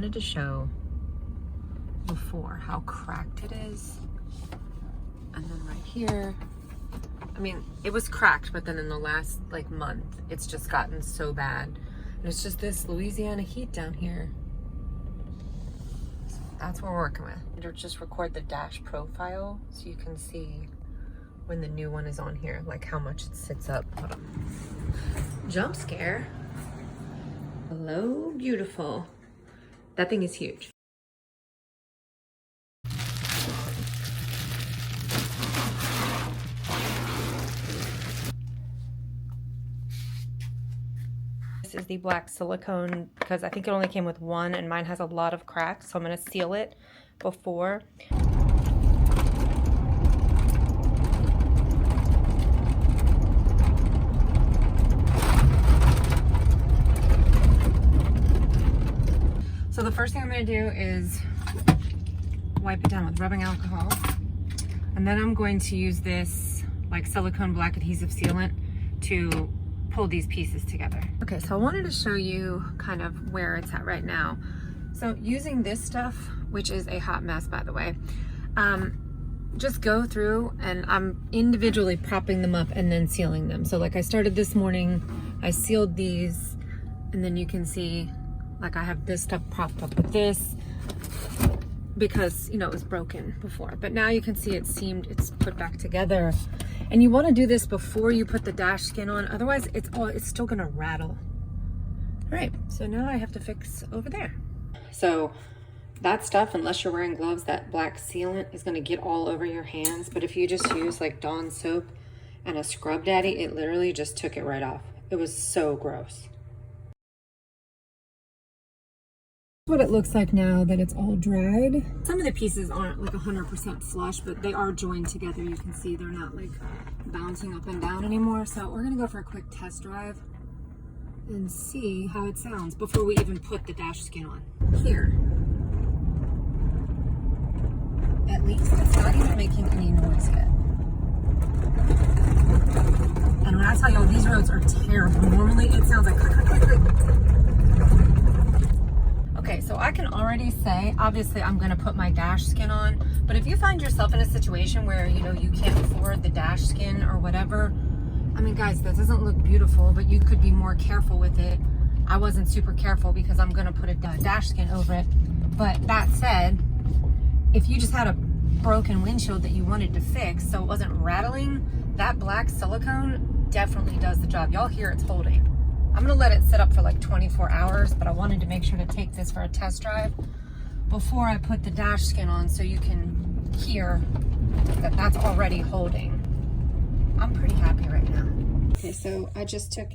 wanted to show before how cracked it is. And then right here, I mean, it was cracked, but then in the last like month, it's just gotten so bad. And it's just this Louisiana heat down here. So that's what we're working with. Or just record the dash profile so you can see when the new one is on here, like how much it sits up. Hold on. Jump scare. Hello, beautiful. That thing is huge. This is the black silicone because I think it only came with one and mine has a lot of cracks, so I'm gonna seal it before. So the first thing I'm gonna do is wipe it down with rubbing alcohol. And then I'm going to use this like silicone black adhesive sealant to pull these pieces together. Okay, so I wanted to show you kind of where it's at right now. So using this stuff, which is a hot mess by the way, just go through and I'm individually propping them up and then sealing them. So like I started this morning, I sealed these, and then you can see like I have this stuff propped up with this because, you know, it was broken before. But now you can see it's put back together. And you want to do this before you put the dash skin on, otherwise it's still gonna rattle. All right, so now I have to fix over there. So that stuff, unless you're wearing gloves, that black sealant is gonna get all over your hands. But if you just use like Dawn soap and a Scrub Daddy, it literally just took it right off. It was so gross. What it looks like now that it's all dried. Some of the pieces aren't like 100% flush, but they are joined together. You can see they're not like bouncing up and down anymore. So we're gonna go for a quick test drive and see how it sounds before we even put the dash skin on. Here, at least it's not even making any noise yet. And when I tell y'all, these roads are terrible. Normally it sounds like click, click, click, click. Okay, so I can already say, obviously I'm gonna put my dash skin on, but if you find yourself in a situation where, you know, you can't afford the dash skin or whatever, I mean, guys, that doesn't look beautiful, but you could be more careful with it. I wasn't super careful because I'm gonna put a dash skin over it. But that said, if you just had a broken windshield that you wanted to fix so it wasn't rattling, that black silicone definitely does the job. Y'all hear it's holding. I'm gonna let it sit up for like 24 hours, but I wanted to make sure to take this for a test drive before I put the dash skin on so you can hear that that's already holding. I'm pretty happy right now. Okay, so I just took,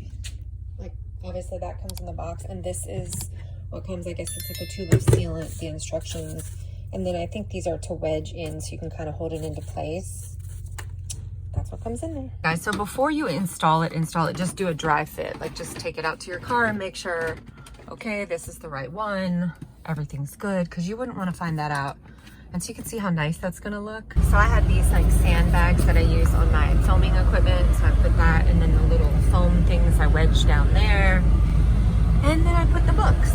like, obviously that comes in the box, and this is what comes, I guess it's like a tube of sealant, the instructions. And then I think these are to wedge in so you can kind of hold it into place. That's what comes in there. Guys, so before you install it, just do a dry fit. Like just take it out to your car and make sure, okay, this is the right one. Everything's good, because you wouldn't want to find that out. And so you can see how nice that's gonna look. So I had these like sandbags that I use on my filming equipment. So I put that, and then the little foam things I wedged down there. And then I put the books.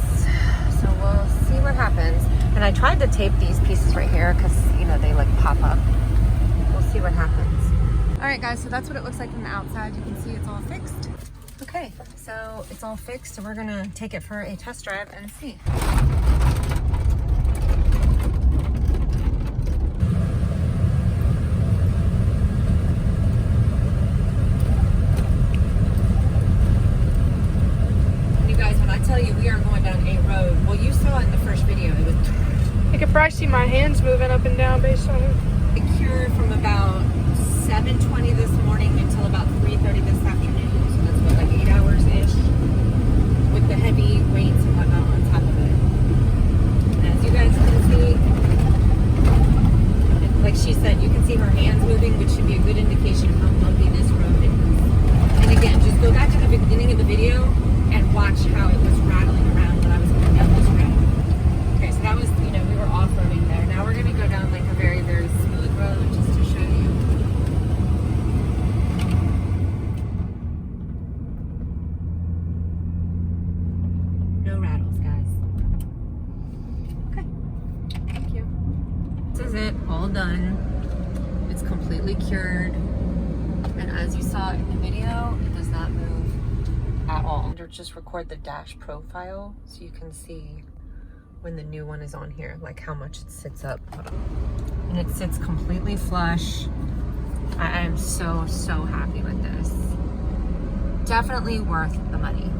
So we'll see what happens. And I tried to tape these pieces right here because, you know, they like pop up. We'll see what happens. All right, guys, so that's what it looks like from the outside. You can see it's all fixed. Okay, so it's all fixed, and we're gonna take it for a test drive and see. And you guys, when I tell you we are going down a road, well, you saw it in the first video. It was. You can probably see my hands moving up and down based on it. The cure from about 7:20 this morning until about 3:30 this afternoon. So that's what, like 8 hours-ish, with the heavy weights and whatnot on top of it. And as you guys can see, like she said, you can see her hands moving, which should be a good indication of how bumpy this road is. And again, just go back to the beginning of the video and watch how it was rattling around when I was going down this road. Okay, so that was, you know, we were off-roading there. Now we're going to go down like a very, very smooth road just to show you. No rattling. it, all done. It's completely cured. And as you saw in the video, it does not move at all. Or just record the dash profile so you can see when the new one is on here, like how much it sits up. And it sits completely flush. I am so happy with this. Definitely worth the money.